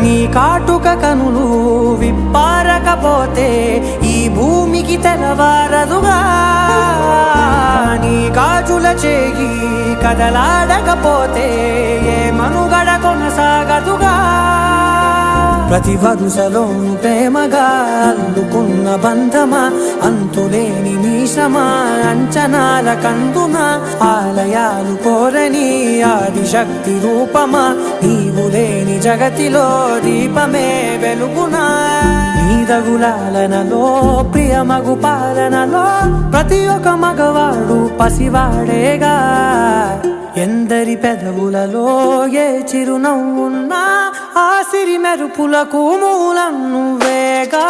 నీ కాటుక కనులు విప్పారకపోతే ఈ భూమికి తెలవారదుగా నీ గాజుల చేయి కదలాడకపోతే ఏ మనుగడ కొనసాగదుగా ప్రతి వరుసలోను ప్రేమగా అల్లుకున్న బంధమా అంతులేని నీశమా అంచనాల కందున ఆలయాలు కోరని ఆదిశక్తి రూపమా నీవు లేని జగతిలో దీపమే వెలుగునా నీదగులాలనలో ప్రియమగు పాలనలో ప్రతి ఒక్క మగవాడు పసివాడేగా ఎందరి పెదవులలో ఏ చిరునవ్వున్నా ఆ సిరి మెరుపులకు మూలం నువ్వేగా